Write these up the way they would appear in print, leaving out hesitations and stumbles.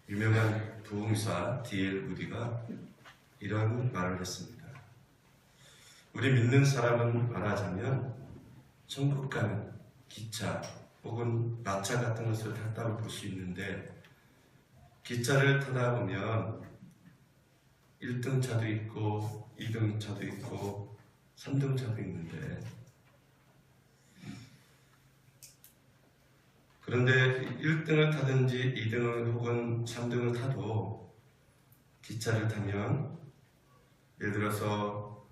유명한 부흥사 D.L. 무디가 이런 말을 했습니다. 우리 믿는 사람은 말하자면 천국 가는 기차 혹은 마차 같은 것을 탔다고 볼 수 있는데, 기차를 타다 보면 1등 차도 있고 2등 차도 있고 3등 차도 있는데, 그런데 1등을 타든지 2등을 혹은 3등을 타도 기차를 타면, 예를 들어서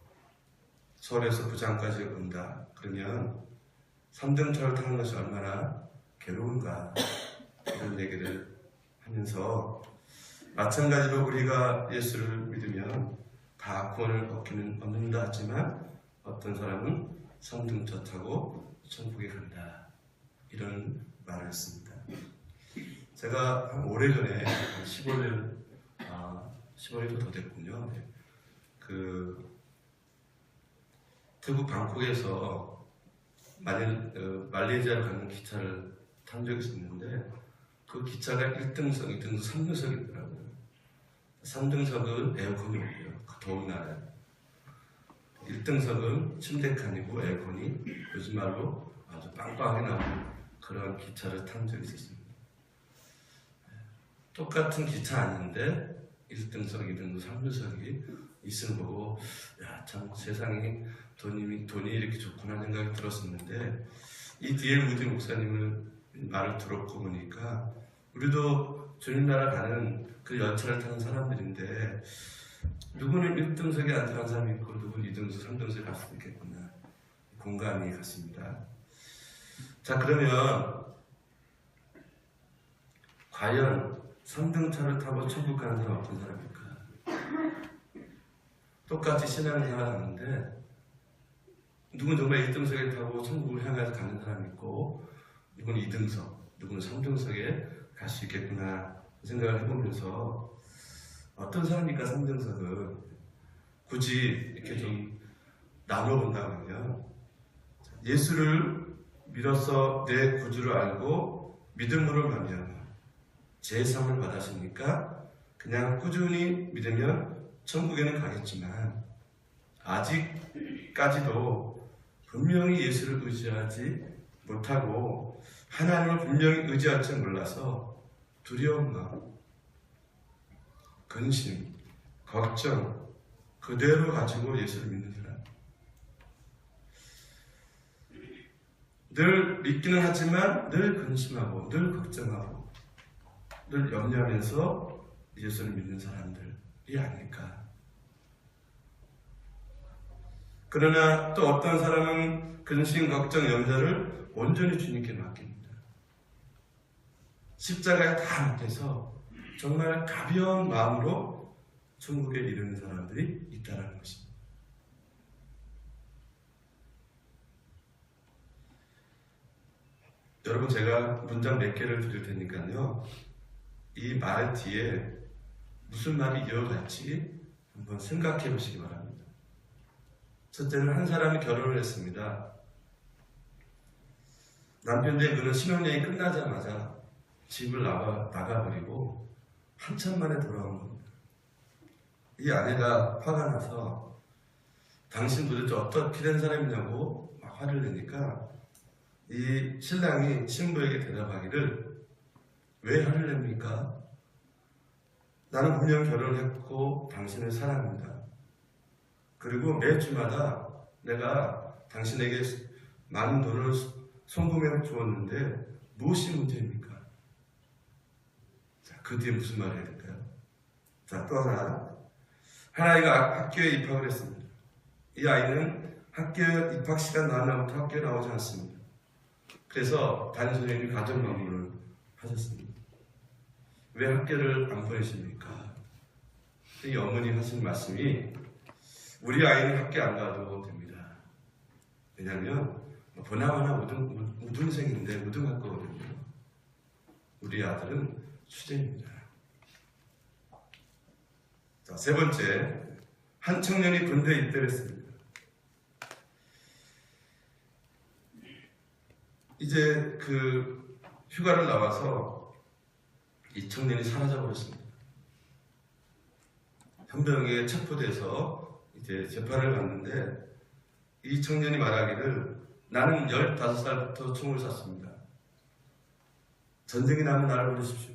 서울에서 부산까지 온다 그러면 3등 차를 타는 것이 얼마나 괴로운가, 이런 얘기를 하면서, 마찬가지로 우리가 예수를 믿으면 다 구원을 얻기는 얻는다 하지만 어떤 사람은 3등차 타고 천국에 간다, 이런 말을 했습니다. 제가 한 오래전에 15년도 더 됐군요. 태국 방콕에서 말레이시아로 가는 기차를 탄 적이 있었는데, 그 기차가 1등석, 2등석, 3등석이더라고요. 3등석은 에어컨이 없고요. 그 더운 날에. 1등석은 침대칸이고 에어컨이 요즘 말로 아주 빵빵하게 나오는 그런 기차를 탄 적이 있었습니다. 똑같은 기차 아닌데 1등석, 2등석, 3등석이 있는 거고, 야, 참 세상에 돈이 이렇게 좋구나 생각이 들었었는데, 이 D.L. 무디 목사님을 말을 들었고 보니까 우리도 주님 나라 가는 그 열차를 타는 사람들인데, 누구는 1등석에 앉아간 사람이 있고 누구는 2등석, 3등석에 갈 수도 있겠구나, 공감이 갔습니다. 자, 그러면 과연 3등차를 타고 천국 가는 사람은 어떤 사람일까? 똑같이 신앙생활 하는데, 누구는 정말 1등석에 타고 천국을 향해서 가는 사람이 있고, 누구는 2등석, 누구는 3등석에 갈 수 있겠구나 생각을 해보면서, 어떤 사람입니까 3등석은? 굳이 이렇게 좀 나눠본다면요, 예수를 믿어서 내 구주를 알고 믿음으로 말미암아 제사함을 받았으니까 그냥 꾸준히 믿으면 천국에는 가겠지만, 아직까지도 분명히 예수를 의지하지 못하고 하나님을 분명히 의지할 줄 몰라서 두려운 마음, 근심, 걱정 그대로 가지고 예수를 믿는 사람, 늘 믿기는 하지만 늘 근심하고 늘 걱정하고 늘 염려하면서 예수를 믿는 사람들이 아닐까. 그러나 또 어떤 사람은 근심, 걱정, 염려를 온전히 주님께 맡깁니다. 십자가에 다 맡겨서 정말 가벼운 마음으로 천국에 이르는 사람들이 있다는 것입니다. 여러분, 제가 문장 몇 개를 드릴 테니까요, 이 말 뒤에 무슨 말이 이어갈지 한번 생각해 보시기 바랍니다. 첫째는, 한 사람이 결혼을 했습니다. 남편의 그는 신혼여행이 끝나자마자 집을 나가버리고 한참 만에 돌아온 겁니다. 이 아내가 화가 나서 당신 도대체 어떻게 된 사람이냐고 막 화를 내니까, 이 신랑이 신부에게 대답하기를, 왜 화를 냅니까? 나는 분명 결혼했고 당신을 사랑합니다. 그리고 매 주마다 내가 당신에게 많은 돈을 송금해 주었는데 무엇이 문제입니까? 자, 그 뒤에 무슨 말을 해야 될까요? 자, 또 하나. 한 아이가 학교에 입학을 했습니다. 이 아이는 학교 입학 시간 나면부터 학교에 나오지 않습니다. 그래서 담임선생님이 가정방문을 하셨습니다. 왜 학교를 안 보내십니까? 이 어머니 하신 말씀이, 우리 아이는 학교 안 가도 됩니다. 왜냐하면 보나마나 우등생인데 우등할 거거든요. 우리 아들은 수재입니다. 자, 세 번째, 한 청년이 군대에 입대를 했습니다. 이제 그 휴가를 나와서 이 청년이 사라져버렸습니다. 현병에 체포돼서 이제 재판을 받는데 이 청년이 말하기를 나는 15살부터 총을 쐈습니다. 전쟁이 나면 나를 보내십시오.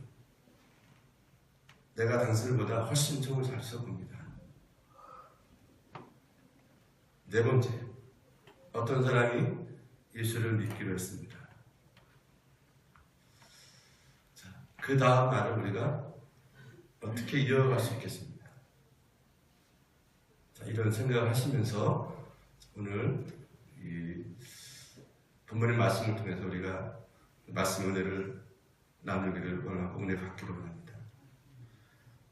내가 당신들보다 훨씬 총을 잘 쏠 겁니다. 네 번째, 어떤 사람이 예수를 믿기로 했습니다. 자, 그 다음 말을 우리가 어떻게 이어갈 수 있겠습니까? 자, 이런 생각을 하시면서 오늘 이 본문의 말씀을 통해서 우리가 말씀 은혜를 나누기를 원하고 은혜 받기를 원합니다.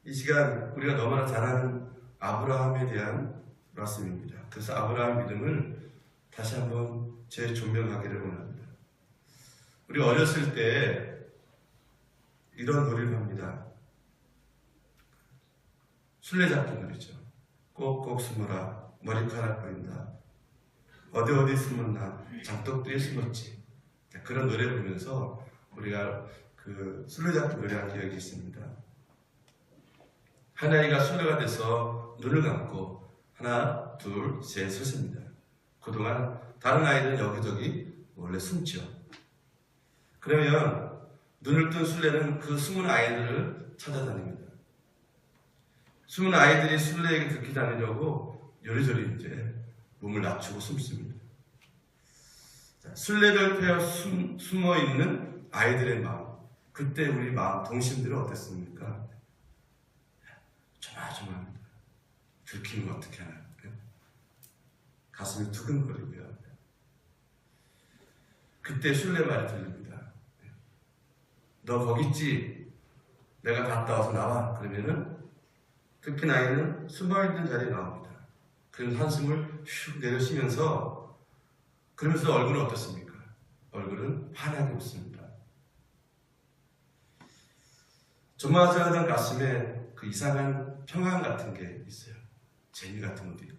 이 시간 우리가 너무나 잘 아는 아브라함에 대한 말씀입니다. 그래서 아브라함 믿음을 다시 한번 재조명하기를 원합니다. 우리 어렸을 때 이런 놀이를 합니다. 술래잡기 놀이죠. 꼭꼭 숨어라. 머리카락 보인다. 어디 숨었나. 장독대에 숨었지. 그런 노래 부르면서 우리가 그 술래잡기 노래한 기억이 있습니다. 하나이가 술래가 돼서 눈을 감고 하나, 둘, 셋 섰습니다. 그동안 다른 아이들은 여기저기 원래 숨죠. 그러면 눈을 뜬 술래는 그 숨은 아이들을 찾아다닙니다. 숨은 아이들이 술래에게 듣기 다니려고 요리조리 이제 몸을 낮추고 숨습니다. 자, 술래를 패어 숨어 있는 아이들의 마음, 그때 우리 마음 동심들은 어땠습니까? 조마조마합니다. 들키는 거 어떻게 하나? 가슴이 두근거리고요. 그때 술래 말이 들립니다. 너 거기 있지? 내가 갔다 와서 나와. 그러면은 들킨 아이는 숨어있는 자리에 나옵니다. 그럼 한숨을 슉 내려쉬면서 그러면서 얼굴은 어떻습니까? 얼굴은 환하게 웃습니다. 조마조마하던 가슴에 그 이상한 평안 같은 게 있어요. 재미 같은 것도 있고요.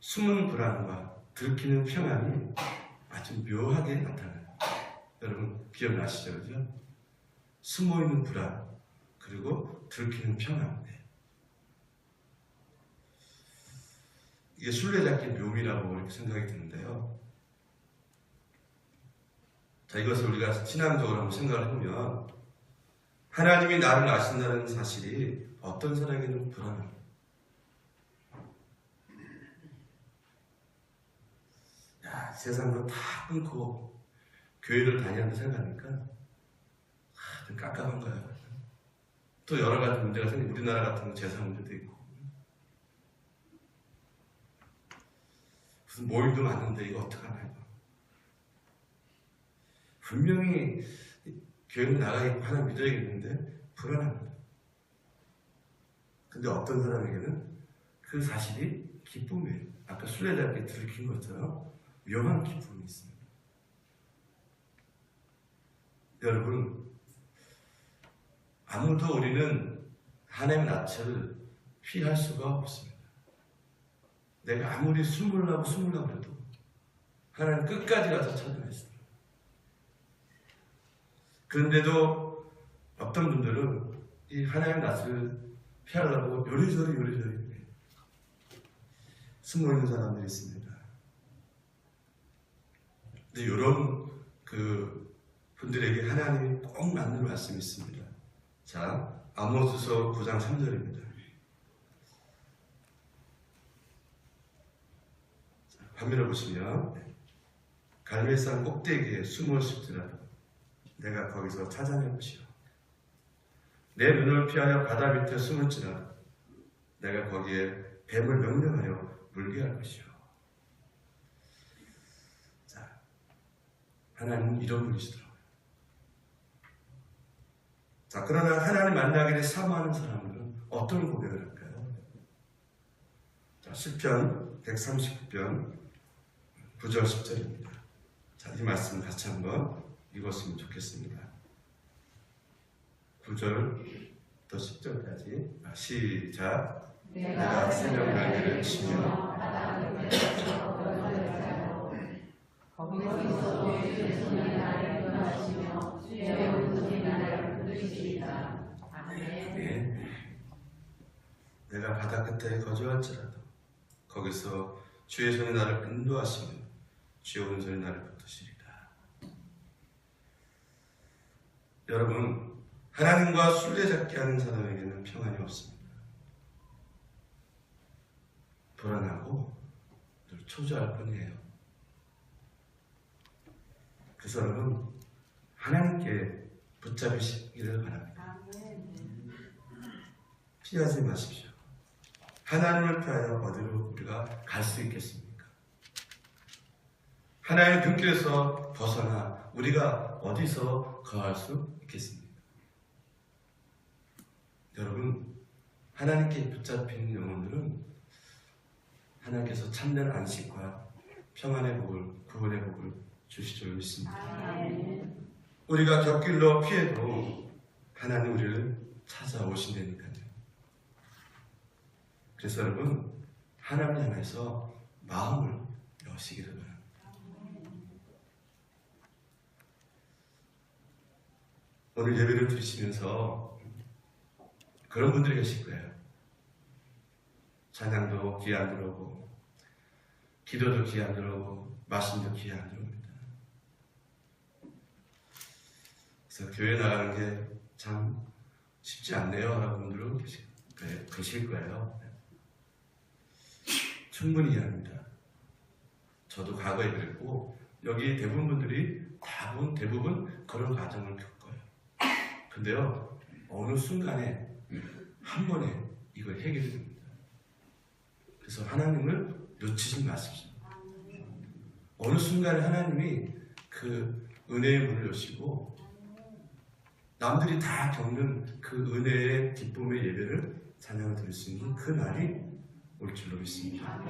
숨은 불안과 들키는 평안이 아주 묘하게 나타나요. 여러분 기억나시죠? 그죠? 숨어있는 불안 그리고 들키는 평안. 이게 술래잡기의 묘미라고 이렇게 생각이 드는데요. 자, 이것을 우리가 신앙적으로 한번 생각을 해보면 하나님이 나를 아신다는 사실이 어떤 사람에게는 불안합니다. 야, 세상 거 다 끊고 교회를 다니는다 생각하니까 좀 깝깝한 거예요. 또 여러 가지 문제가 생기고 우리나라 같은 건 재산 문제도 있고 무슨 모임도 많은데 이거 어떡하나 이거. 분명히 교회는 나가겠고 하나 믿어야겠는데 불안합니다. 근데 어떤 사람에게는 그 사실이 기쁨이에요. 아까 술래잡기 들킨 것처럼 위험한 기쁨이 있습니다. 여러분 아무도 우리는 하나님의 낯을 피할 수가 없습니다. 내가 아무리 숨으려고 해도 하나님 끝까지 가서 찾아냈습니다. 그런데도 어떤 분들은 이 하나님의 낯을 피하려고 요리조리 숨어있는 사람들이 있습니다. 근데 이런 그 분들에게 하나님이 꼭 맞는 말씀이 있습니다. 자, 아모스서 9장 3절입니다. 화면을 보시면 갈멜산 꼭대기에 숨었을지라도 내가 거기서 찾아낼 것이요 내 눈을 피하여 바다 밑에 숨을지라도 내가 거기에 뱀을 명령하여 물게 할 것이요. 자, 하나님은 이런 분이시더라고요. 자, 그러나 하나님 만나기를 사모하는 사람들은 어떤 고백을 할까요? 자, 시편 139편 9절 10절입니다. 자, 이 말씀 같이 한번 읽었으면 좋겠습니다. 9절부터 10절까지 시작. 내가 새벽 날개를 치며 바다를 거기서 주의 손이 나를 인도하시며 주의 바다 끝에 거주할지라도 거기서 주의 손이 나를 인도하시며 주의 오른손이 나를 붙드시리라. 여러분, 하나님과 술래잡기 하는 사람에게는 평안이 없습니다. 불안하고 늘 초조할 뿐이에요. 그래서 여러분, 하나님께 붙잡으시기를 바랍니다. 피하지 마십시오. 하나님을 피하여 어디로 우리가 갈 수 있겠습니까? 하나님의 등길에서 벗어나 우리가 어디서 거할 수 있겠습니까? 여러분, 하나님께 붙잡힌 영혼들은 하나님께서 참된 안식과 평안의 복을, 구원의 복을 주실 줄 믿습니다. 우리가 곁길로 피해도 하나님 우리를 찾아오신다니까요. 그래서 여러분, 하나님 향해서 마음을 여시기를 바랍니다. 오늘 예배를 드리시면서 그런 분들이 계실 거예요. 찬양도 귀에 안 들어오고, 기도도 귀에 안 들어오고, 말씀도 귀에 안 들어옵니다. 그래서 교회 나가는 게 참 쉽지 않네요 라는 분들은 계실 거예요. 충분히 이해합니다. 저도 과거에 그랬고, 여기 대부분 분들이 대부분 그런 과정을 겪어요. 근데요, 어느 순간에 한 번에 이걸 해결이 됩니다. 그래서 하나님을 놓치지 마십시오. 어느 순간에 하나님이 그 은혜의 문을 여시고 남들이 다 겪는 그 은혜의 기쁨의 예배를 찬양을 드릴 수 있는 그 날이 올 줄로 믿습니다.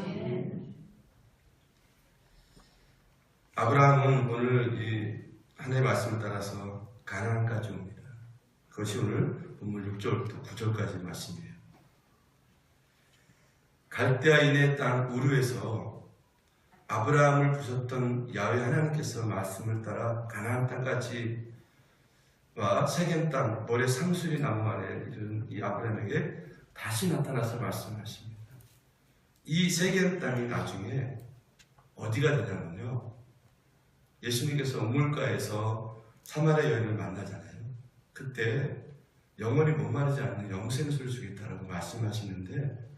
아브라함은 오늘 이 하나님의 말씀을 따라서 가나안까지 옵니다. 그것이 오늘 본문 6절부터 9절까지 말씀이에요. 갈대아인의 땅 우르에서 아브라함을 부셨던 야훼 하나님께서 말씀을 따라 가나안 땅까지 와 세겜 땅 모래 상수리 나무 아래에 이른 이 아브라함에게 다시 나타나서 말씀하십니다. 이 세겜 땅이 나중에 어디가 되냐면요, 예수님께서 우물가에서 사마리아 여인을 만나잖아요. 그때 영원히 목마르지 않는 영생수를 주겠다라고 말씀하시는데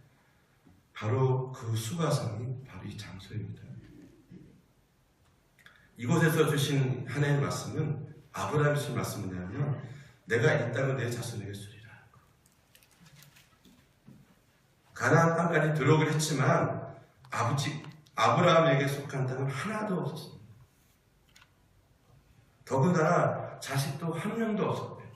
바로 그 수가성이 바로 이 장소입니다. 이곳에서 주신 하나님의 말씀은 아브라함이 주신 말씀은 뭐냐면 내가 이 땅을 내 자손에게 주리라. 가나안 땅까지 들어오긴 했지만 아버지 아브라함에게 속한 땅은 하나도 없었습니다. 더군다나 자식도 한 명도 없었대요.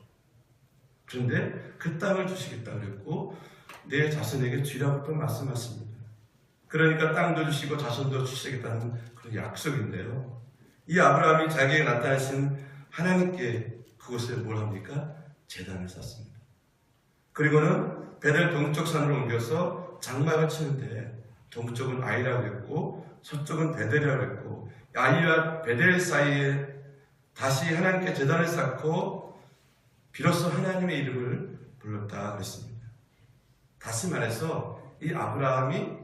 그런데 그 땅을 주시겠다 그랬고 내 자손에게 주라고 또 말씀하십니다. 그러니까 땅도 주시고 자손도 주시겠다는 그런 약속인데요. 이 아브라함이 자기에게 나타나신 하나님께 그곳에 뭘 합니까? 제단을 쌓습니다. 그리고는 베델 동쪽 산으로 옮겨서 장막을 치는데 동쪽은 아이라고 했고 서쪽은 베델이라고 했고 아이와 베델 사이에 다시 하나님께 제단을 쌓고 비로소 하나님의 이름을 불렀다 그랬습니다. 다시 말해서 이 아브라함이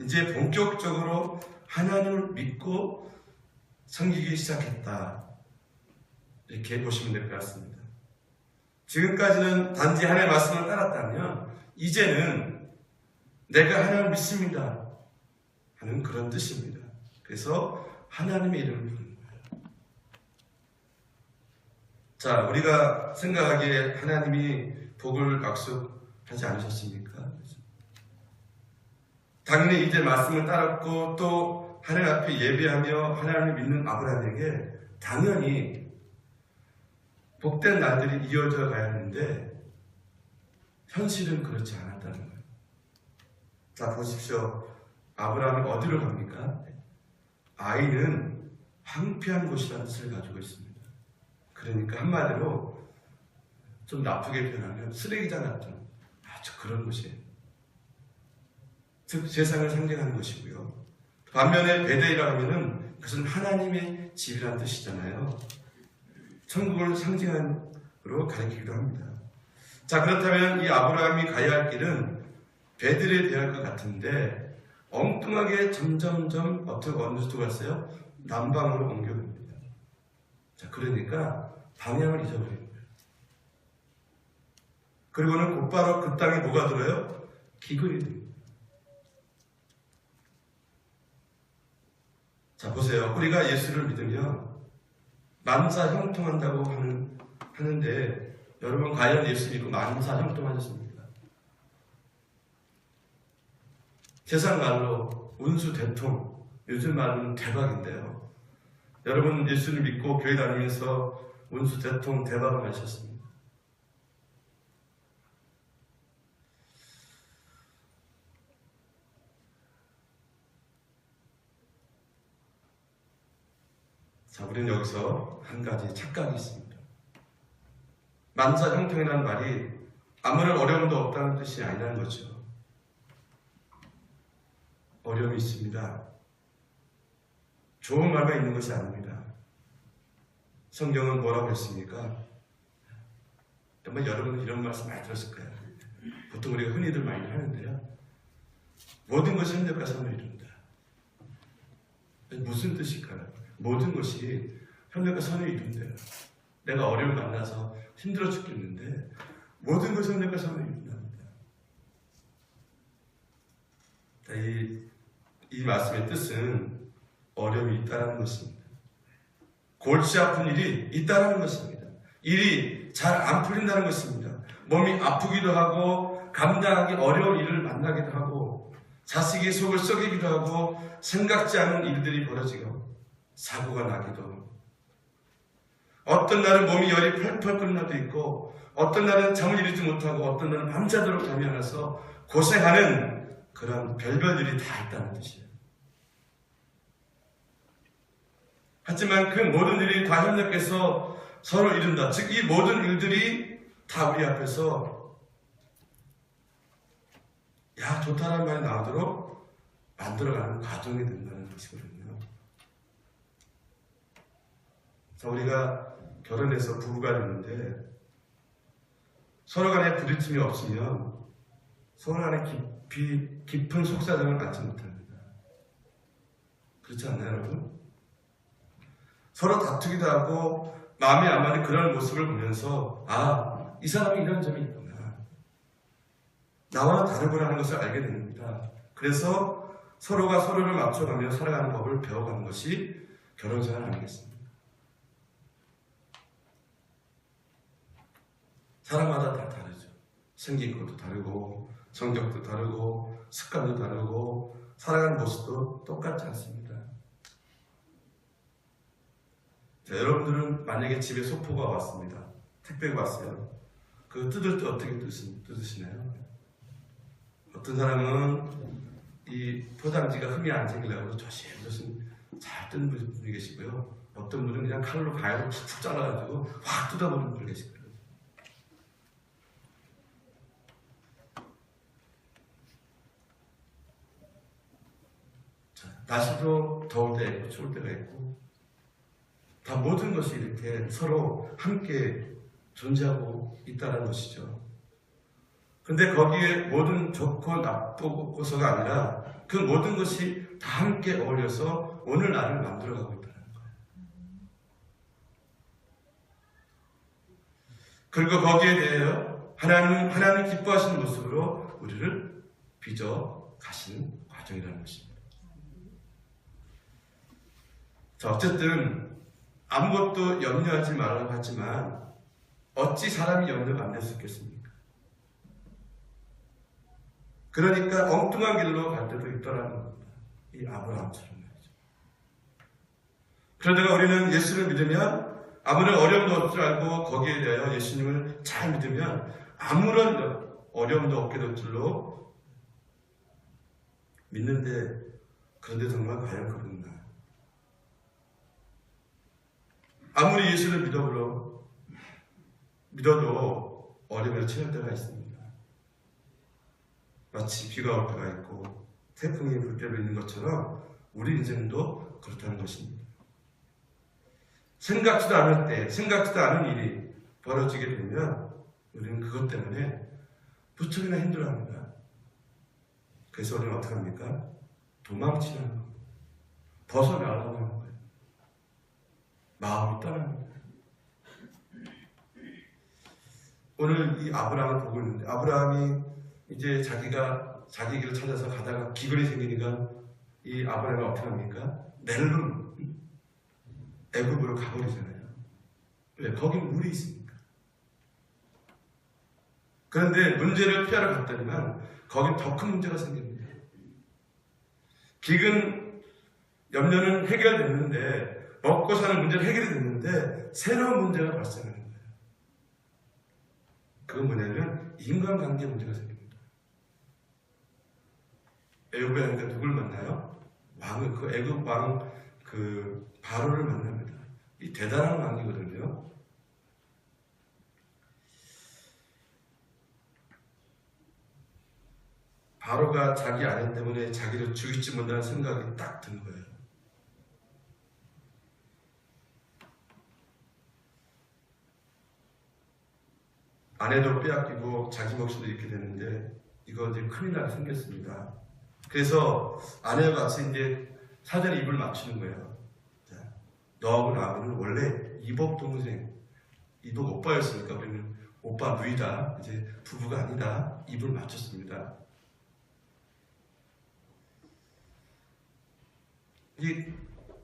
이제 본격적으로 하나님을 믿고 섬기기 시작했다. 이렇게 보시면 될 것 같습니다. 지금까지는 단지 하나님의 말씀을 따랐다면 이제는 내가 하나님을 믿습니다 하는 그런 뜻입니다. 그래서 하나님의 이름을 부르는 거예요. 자, 우리가 생각하기에 하나님이 복을 약속하지 않으셨습니까? 당연히 이제 말씀을 따랐고 또 하나님 앞에 예배하며 하나님을 믿는 아브라함에게 당연히 복된 날들이 이어져 가야 하는데 현실은 그렇지 않았다는 거예요. 자, 보십시오. 아브라함이 어디로 갑니까? 아이는 황폐한 곳이라는 뜻을 가지고 있습니다. 그러니까 한마디로 좀 나쁘게 표현하면 쓰레기장 같은 아주 그런 곳이에요. 즉 세상을 상징하는 곳이고요. 반면에 베델이라고 하면은 그것은 하나님의 집이라는 뜻이잖아요. 천국을 상징으로 가리키기도 합니다. 자, 그렇다면 이 아브라함이 가야 할 길은 배들에 대할 것 같은데 엉뚱하게 점점점 어느 수도 갔어요? 남방으로 옮겨갑니다. 자, 그러니까 방향을 잊어버린 거예요. 그리고는 곧바로 그 땅에 뭐가 들어요? 기근이 됩니다. 자, 보세요. 우리가 예수를 믿으면 만사 형통한다고 하는데 여러분 과연 예수 믿고 만사 형통하셨습니까? 세상 말로 운수 대통, 요즘 말로는 대박인데요. 여러분 예수를 믿고 교회 다니면서 운수 대통 대박을 하셨습니다. 자, 우리는 여기서 한 가지 착각이 있습니다. 만사 형통이라는 말이 아무런 어려움도 없다는 뜻이 아니라는 거죠. 어려움이 있습니다. 좋은 말만 있는 것이 아닙니다. 성경은 뭐라고 했습니까? 정말 여러분은 이런 말씀 많이 들었을 거예요. 보통 우리가 흔히들 많이 하는데요. 모든 것이 현대과 선을 이룬다. 무슨 뜻일까요? 모든 것이 현대과 선을 이룬대요. 내가 어려움을 만나서 힘들어 죽겠는데 모든 것이 현대과 선을 이룬답니다. 이 말씀의 뜻은 어려움이 있다는 것입니다. 골치 아픈 일이 있다는 것입니다. 일이 잘 안 풀린다는 것입니다. 몸이 아프기도 하고 감당하기 어려운 일을 만나기도 하고 자식이 속을 썩이기도 하고 생각지 않은 일들이 벌어지고 사고가 나기도 하고 어떤 날은 몸이 열이 펄펄 끓는 날도 있고 어떤 날은 잠을 이루지 못하고 어떤 날은 밤새도록 잠이 안 와서 고생하는 그런 별별 일이 다 있다는 뜻이에요. 하지만 그 모든 일이 다 하나님께서 서로 이룬다. 즉 이 모든 일들이 다 우리 앞에서 야 좋다는 말이 나오도록 만들어가는 과정이 된다는 것이거든요. 자, 우리가 결혼해서 부부가 되는데 서로 간에 부딪힘이 없으면 서로 간에 깊은 속사정을 알지 못합니다. 그렇지 않나요, 여러분? 서로 다투기도 하고 마음에 안 맞는 그런 모습을 보면서 이 사람이 이런 점이 있구나. 나와는 다르구나 하는 것을 알게 됩니다. 그래서 서로가 서로를 맞춰가며 살아가는 법을 배워가는 것이 결혼생활 아니겠습니까? 사람마다 다 다르죠. 생긴 것도 다르고 성격도 다르고 습관도 다르고 살아가는 모습도 똑같지 않습니다. 자, 여러분들은 만약에 집에 소포가 왔습니다. 택배가 왔어요. 그 뜯을 때 어떻게 뜯으시나요? 어떤 사람은 이 포장지가 흠이 안 생기려고 조심조심 잘 뜯는 분이 계시고요. 어떤 분은 그냥 칼로 가위로 툭툭 잘라가지고 확 뜯어버리는 분이 계시고요. 자, 날씨도 더울 때 있고 추울 때가 있고 다 모든 것이 이렇게 서로 함께 존재하고 있다는 것이죠. 근데 거기에 모든 좋고 나쁘고서가 아니라 그 모든 것이 다 함께 어울려서 오늘 나를 만들어가고 있다는 거예요. 그리고 거기에 대하여 하나님 기뻐하시는 모습으로 우리를 빚어 가시는 과정이라는 것입니다. 자, 어쨌든 아무것도 염려하지 말라고 하지만 어찌 사람이 염려가 안 될 수 있겠습니까? 그러니까 엉뚱한 길로 갈 때도 있더라는 겁니다. 이 아브라함처럼 말이죠. 그러다가 우리는 예수를 믿으면 아무런 어려움도 없을 줄 알고 거기에 대하여 예수님을 잘 믿으면 아무런 어려움도 없게 될 줄로 믿는데 그런데 정말 과연 그런가? 아무리 예수를 믿어도 어려움을 치는 때가 있습니다. 마치 비가 올 때가 있고 태풍이 불 때도 있는 것처럼 우리 인생도 그렇다는 것입니다. 생각지도 않을 때, 생각지도 않은 일이 벌어지게 되면 우리는 그것 때문에 무척이나 힘들어합니다. 그래서 우리는 어떻게 합니까? 도망치는 거예요. 벗어나려고 하는 거예요. 마음이 떠나는 거예요. 오늘 이 아브라함을 보고 있는데, 아브라함이 이제 자기가 자기 길을 찾아서 가다가 기근이 생기니까 이 아브라함이 어떻게 합니까? 낼름 애굽으로 가버리잖아요. 왜? 거긴 물이 있으니까. 그런데 문제를 피하러 갔더니만 거긴 더 큰 문제가 생깁니다. 기근 염려는 해결됐는데, 먹고 사는 문제는 해결이 됐는데 새로운 문제가 발생하는 거예요. 그 뭐냐면 인간관계 문제가 생깁니다. 애굽에 가니까 누굴 만나요? 왕을, 그 애굽 왕 그 바로를 만납니다. 이 대단한 왕이거든요. 바로가 자기 아내 때문에 자기를 죽일지 못하는 생각이 딱 든 거예요. 아내도 빼앗기고 자기 몫도 잃게 되는데 이거 이제 큰일 나게 생겼습니다. 그래서 아내와 같이 이제 사전에 입을 맞추는 거예요. 자, 너하고 나하고는 원래 이복 동생, 이복 오빠였으니까 우리는 오빠 누이다, 이제 부부가 아니다. 입을 맞췄습니다. 이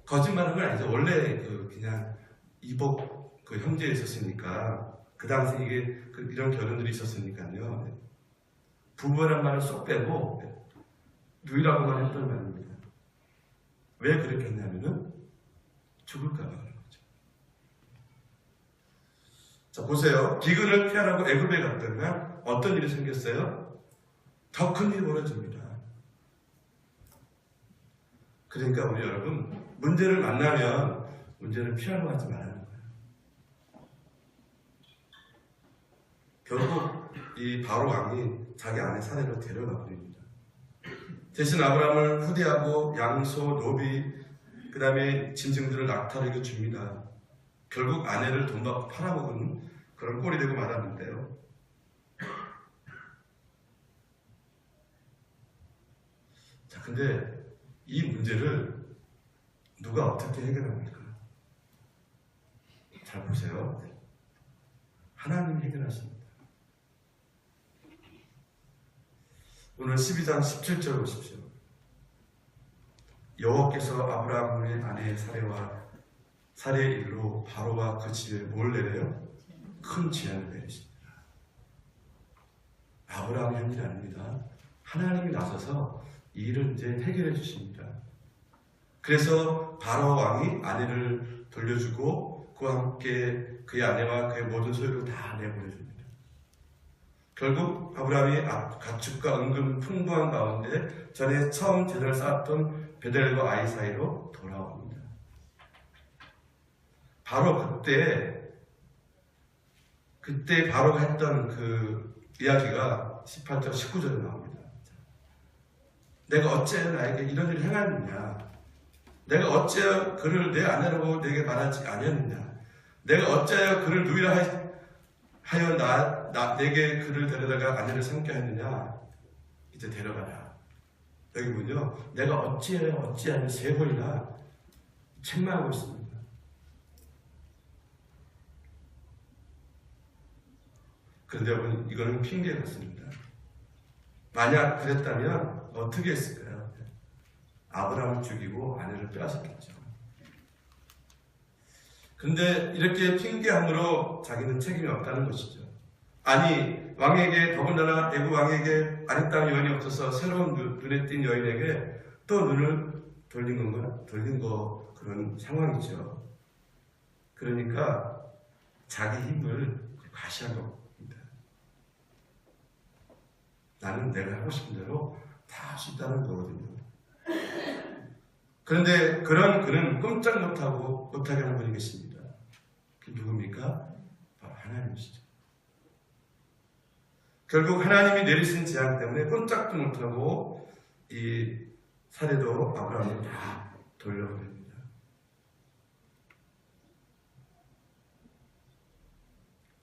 거짓말은 건 아니죠. 원래 그냥 이복 그 형제였었으니까 그 당시 이게 이런 결혼들이 있었으니까요. 부부란 말을 쏙 빼고 누이라고만 했던 말입니다. 왜 그렇게 했냐면은 죽을까 봐 그런 거죠. 자, 보세요. 기근을 피하라고 애굽에 갔더니만 어떤 일이 생겼어요? 더 큰 일이 벌어집니다. 그러니까 우리 여러분, 문제를 만나면 문제를 피하려고 하지 말라는 거예요. 결국 이 바로 왕이 자기 아내 사내로 데려가 버립니다. 대신 아브라함을 후대하고 양소, 노비, 그 다음에 짐승들을 낙타르게 줍니다. 결국 아내를 돈 받고 팔아먹은 그런 꼴이 되고 말았는데요. 자, 근데 이 문제를 누가 어떻게 해결합니까? 잘 보세요. 하나님이 해결하십니다. 오늘 12장 17절 보십시오. 여호와께서 아브라함의 아내의 살해의 일로 바로와 그 집에 뭘 내려요? 큰 재앙을 내리십니다. 아브라함이 한 일이 아닙니다. 하나님이 나서서 이 일을 이제 해결해 주십니다. 그래서 바로 왕이 아내를 돌려주고 그와 함께 그의 아내와 그의 모든 소유를 다 내보내줍니다. 결국 아브라함이 가축과 은금 풍부한 가운데 전에 처음 제단을 쌓았던 베델과 아이 사이로 돌아옵니다. 바로 그때 바로가 했던 그 이야기가 18절 19절에 나옵니다. 내가 어찌하여 나에게 이런 일을 행하느냐? 내가 어찌하여 그를 내 아내라고 내게 말하지 아니었느냐? 내가 어찌하여 그를 누이라 하여 내게 그를 데려다가 아내를 삼게 했느냐? 이제 데려가라. 여기 보면요, 내가 어찌하여 세 번이나 책망하고 있습니다. 그런데 여러분, 이거는 핑계 같습니다. 만약 그랬다면 어떻게 했을까요? 아브라함을 죽이고 아내를 빼앗았겠죠. 근데 이렇게 핑계함으로 자기는 책임이 없다는 것이죠. 아니, 왕에게, 더군다나 애굽 왕에게 아름다운 여인이 없어서 새로운 눈에 띈 여인에게 또 눈을 돌린 그런 상황이죠. 그러니까 자기 힘을 과시한 겁니다. 나는 내가 하고 싶은 대로 다 할 수 있다는 거거든요. 그런데 그는 꼼짝 못하게 하는 분이 계십니다. 그게 누굽니까? 바로 하나님이시죠. 결국 하나님이 내리신 재앙 때문에 꼼짝도 못하고 이 사례도 아브라함을 다 돌려보냅니다.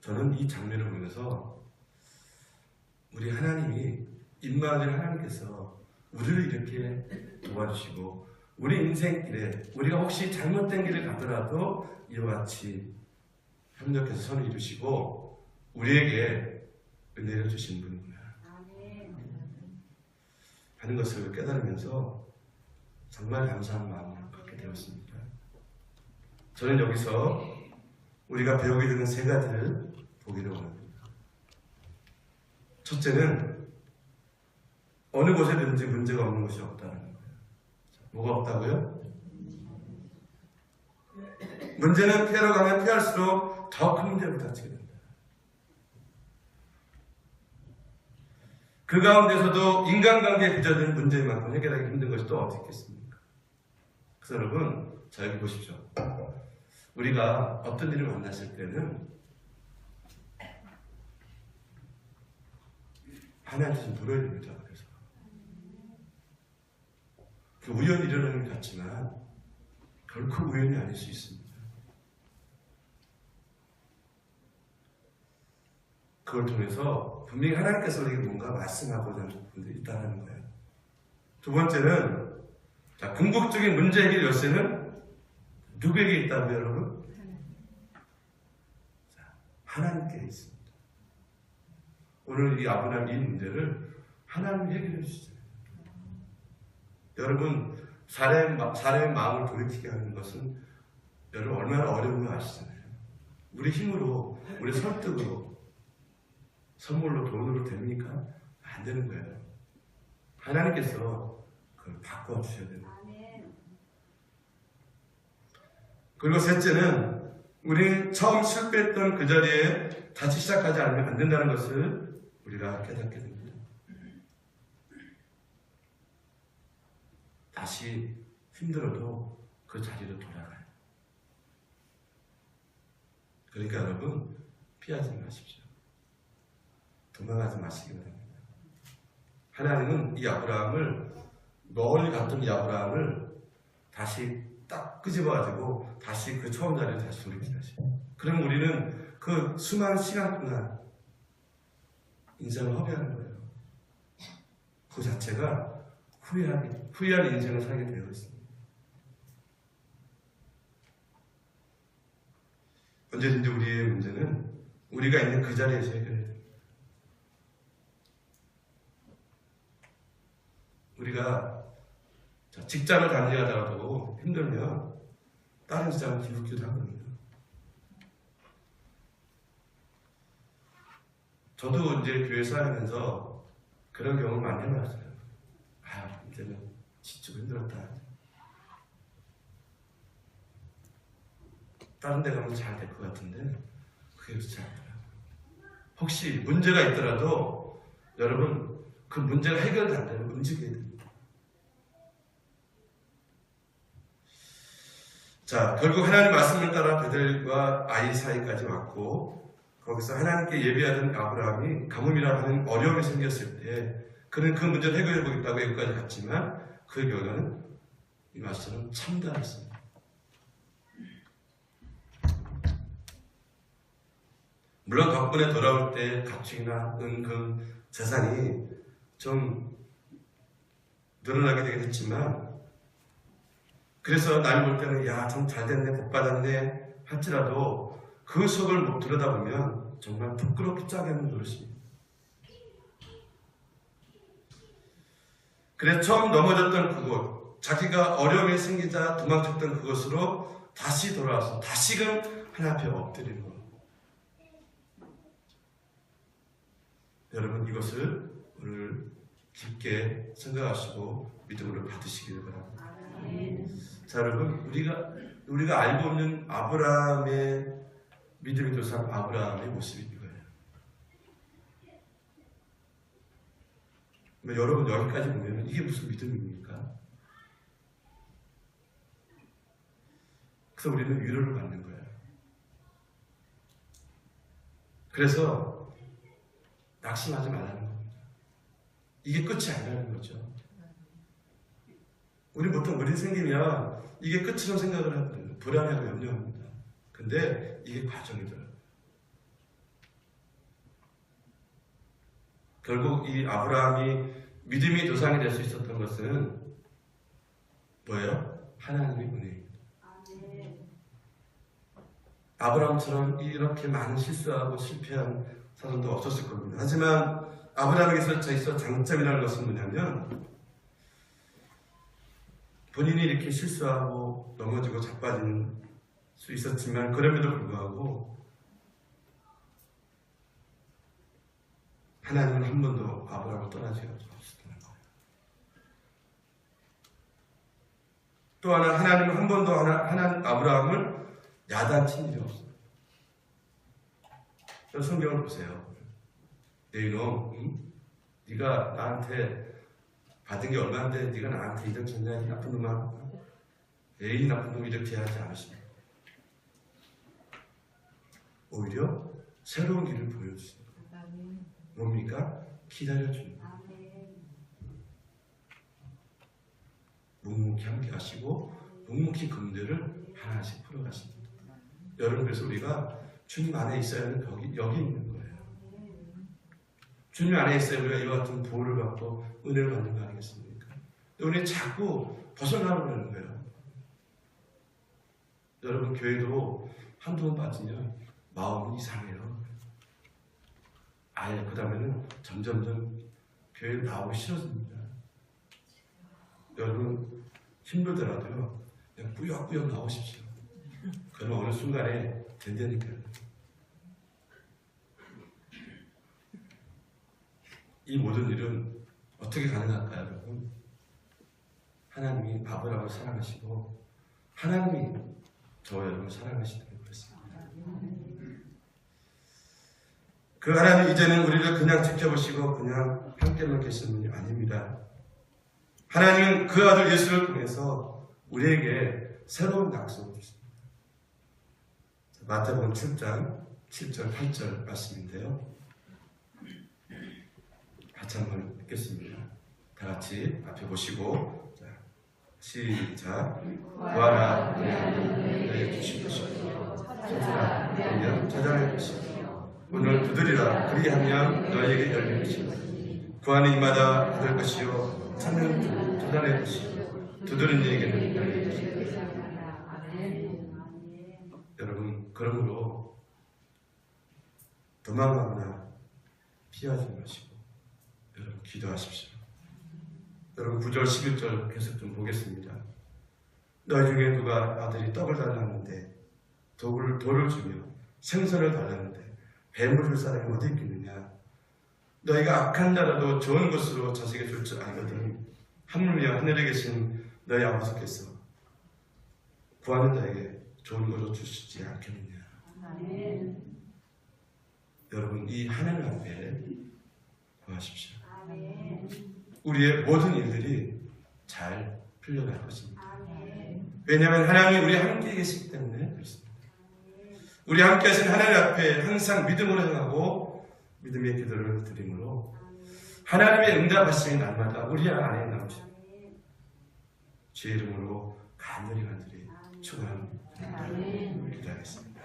저는 이 장면을 보면서 우리 하나님이 임마누엘 하나님께서 우리를 이렇게 도와주시고 우리 인생길에 우리가 혹시 잘못된 길을 가더라도 이와 같이 협력해서 선을 이루시고 우리에게 은혜를 주신 분이구나 하는 것을 깨달으면서 정말 감사한 마음을 갖게 되었습니다. 저는 여기서 우리가 배우게 되는 세 가지를 보기를 원합니다. 첫째는 어느 곳에든지 문제가 없는 것이 없다는 거예요. 뭐가 없다고요? 문제는 피하러 가면 피할수록 더 큰 문제로 닥치게 된다. 그 가운데서도 인간관계에 빚어진 문제만큼 해결하기 힘든 것이 또 어디 있겠습니까? 그래서 여러분, 자 여기 보십시오. 우리가 어떤 일을 만났을 때는 하나님께 좀 물어야 됩니다. 그래서 그 우연히 일어나는 것 같지만 결코 우연이 아닐 수 있습니다. 그걸 통해서 분명히 하나님께서 우리에게 뭔가 말씀하고자 하는 부분들이 있다는 거예요. 두 번째는 자, 궁극적인 문제 해결 열쇠는 누구에게 있다고요, 여러분? 자, 하나님께 있습니다. 오늘 이 아브라함 이 문제를 하나님이 해결해 주시잖아요. 여러분, 사람의 마음을 돌이키게 하는 것은 여러분 얼마나 어려운 거 아시잖아요. 우리 힘으로, 우리 설득으로, 선물로, 돈으로 됩니까? 안 되는 거예요. 하나님께서 그걸 바꿔주셔야 돼요. 그리고 셋째는 우리는 처음 실패했던 그 자리에 다시 시작하지 않으면 안 된다는 것을 우리가 깨닫게 됩니다. 다시 힘들어도 그 자리로 돌아가요. 그러니까 여러분 피하지 마십시오. 도망가지 마시기 바랍니다. 하나님은 이 아브라함을 멀리 갔던 이 아브라함을 다시 딱 끄집어가지고 다시 그 처음 자리에 다시 돌리게 하시고 그럼 우리는 그 수많은 시간 동안 인생을 허비하는 거예요. 그 자체가 후회할 인생을 살게 되어 있습니다. 언제든지 우리의 문제는 우리가 있는 그 자리에서 해결해야 됩니다. 우리가 직장을 다니다가도 힘들면 다른 직장을 기웃기웃 하거든요. 저도 이제 교회 사역하면서 그런 경험을 많이 해봤어요. 아, 이제는 지치고 힘들었다. 다른 데 가면 잘 될 것 같은데 그게 그렇지 않더라고요. 혹시 문제가 있더라도 여러분 그 문제가 해결이 안 되면 움직여야 됩니다. 자, 결국 하나님 말씀을 따라 베델과 아이 사이까지 왔고 거기서 하나님께 예배하던 아브라함이 가뭄이라 하는 어려움이 생겼을 때 그는 그 문제를 해결해 보겠다고 여기까지 갔지만 그 결과는 이 말씀은 참담했습니다. 물론 덕분에 돌아올 때 가축이나 은금, 재산이 좀 늘어나게 되긴 했지만 그래서 남이 볼 때는 야, 좀 잘됐네, 복받았네 할지라도 그 속을 못 들여다보면 정말 부끄럽기 짝이 없는 노릇입니다. 그래서 처음 넘어졌던 그곳, 자기가 어려움이 생기자 도망쳤던 그곳으로 다시 돌아와서 다시금 하나님 앞에 엎드리는 겁니다. 여러분 이것을 오늘 깊게 생각하시고 믿음으로 받으시기를 바랍니다. 자, 여러분 우리가 알고 있는 아브라함의 믿음의 조상 아브라함의 모습이 이거예요. 여러분 여기까지 보면 이게 무슨 믿음입니까? 그래서 우리는 위로를 받는 거예요. 그래서 낙심하지 말라는 겁니다. 이게 끝이 아니라는 거죠. 우리 보통 우리 생기면 이게 끝이라고 생각을 하거든요. 불안해하고 염려합니다. 근데 이게 과정이더라고요. 결국 이 아브라함이 믿음이 도상이 될 수 있었던 것은 뭐예요? 하나님의 은혜입니다. 아브라함처럼 이렇게 많은 실수하고 실패한 사람도 없었을 겁니다. 하지만 아브라함에게서 있어 장점이라는 것은 뭐냐면 본인이 이렇게 실수하고 넘어지고 자빠질 수 있었지만 그럼에도 불구하고 하나님은 한 번도 아브라함을 떠나지 않으셨다는 거예요. 또 하나 하나님은 한 번도 아브라함을 야단친 일이 없어요. 성경을 보세요. 내 이놈, 네가 나한테 받은 게 얼마인데 네가 나한테 이득 줬냐, 이 나쁜 놈아. 이 나쁜 놈 이렇게 하지 않으십니다. 오히려 새로운 길을 보여주십니다. 뭡니까? 기다려줍니다. 묵묵히 함께 하시고 묵묵히 금들을 하나씩 풀어가십니다. 여러분, 그래서 우리가 주님 안에 있어야 하는 여기 있는 거예요. 주님 안에 있어야 우리가 이와 같은 보호를 받고 은혜를 받는 거 아니겠습니까? 우리는 자꾸 벗어나려는 거예요. 여러분, 교회도 한두 번 빠지면 마음이 이상해요. 아예 그 다음에는 점점점 교회에 나오기 싫어집니다. 여러분, 힘들더라도요, 그냥 꾸역꾸역 나오십시오. 그러면 어느 순간에 된다니까요. 이 모든 일은 어떻게 가능할까요, 여러분? 하나님이 아브라함을 사랑하시고 하나님이 저와 여러분을 사랑하시다는 것입니다. 그 하나님 이제는 우리를 그냥 지켜보시고 그냥 함께만 계시는 분이 아닙니다. 하나님은 그 아들 예수를 통해서 우리에게 새로운 약속을 주십니다. 마태복음 7장 7절 8절 말씀인데요. 같이 한번 읽겠습니다. 다 같이 앞에 보시고, 자, 시작. 구하라 너희에게 주실 것이요 찾으라 너희는 찾아낼 것이요 문을 두드리라 그리하면 너희에게 열릴 것이요 구하는 이마다 받을 것이요 찾는 찾아낼 것이요 두드리는 이에게는 열릴 것이요. 여러분, 그러므로 도망가거나 피하지 마시고 여러분 기도하십시오. 여러분 9절 11절 계속 좀 보겠습니다. 너희 중에 누가 아들이 떡을 달라는데 돌을 주며 생선을 달라는데 뱀을 줄 사람이 어디 있겠느냐. 너희가 악한 자라도 좋은 것으로 자식에게 줄 줄 알거든 하물며 하늘에 계신 너희 아버지께서 구하는 자에게 좋은 것으로 주시지 않겠느냐. 아멘. 여러분, 이 하나님 앞에 구하십시오. 아멘. 우리의 모든 일들이 잘 풀려갈 것입니다. 아멘. 왜냐하면 하나님이 우리 함께 계시기 때문에 그렇습니다. 우리 함께 하신 하나님 앞에 항상 믿음으로 행하고 믿음의 기도를 드림으로 하나님의 응답하시는 날마다 우리 안에 남으십니다. 주의 이름으로 간절히 축원합니다. 기도하겠습니다.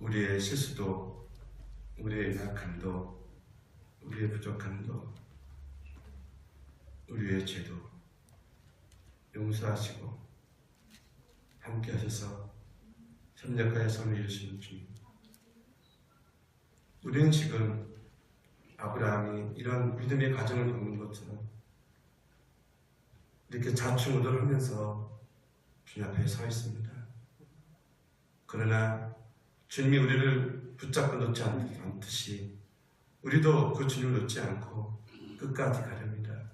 우리의 실수도, 우리의 약함도, 우리의 부족함도, 우리의 죄도 용서하시고 함께 하셔서 협력하여 선을 이루시는 주님, 우리는 지금 아브라함이 이런 믿음의 과정을 겪는 것처럼 이렇게 좌충우돌 하면서 주님 앞에 서 있습니다. 그러나 주님이 우리를 붙잡고 놓지 않듯이 우리도 그 주님을 놓지 않고 끝까지 가렵니다.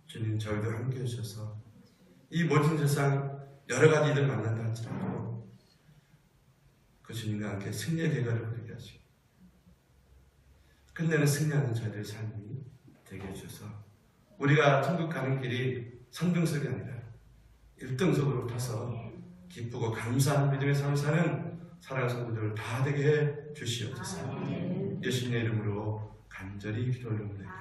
주님, 저희도 함께 해주셔서 이 모든 세상 여러 가지 일을 만난다 할지라도 그 주님과 함께 승리의 결과를 부르게 하시고 끝내는 승리하는 저희들의 삶이 되게 해주셔서 우리가 천국 가는 길이 선등석이 아니라 1등석으로 타서 기쁘고 감사한 믿음의 삶을 사는 사랑하는 성도들 다 되게 해 주시옵소서. 예수님의 이름으로 간절히 기도 올려옵니다.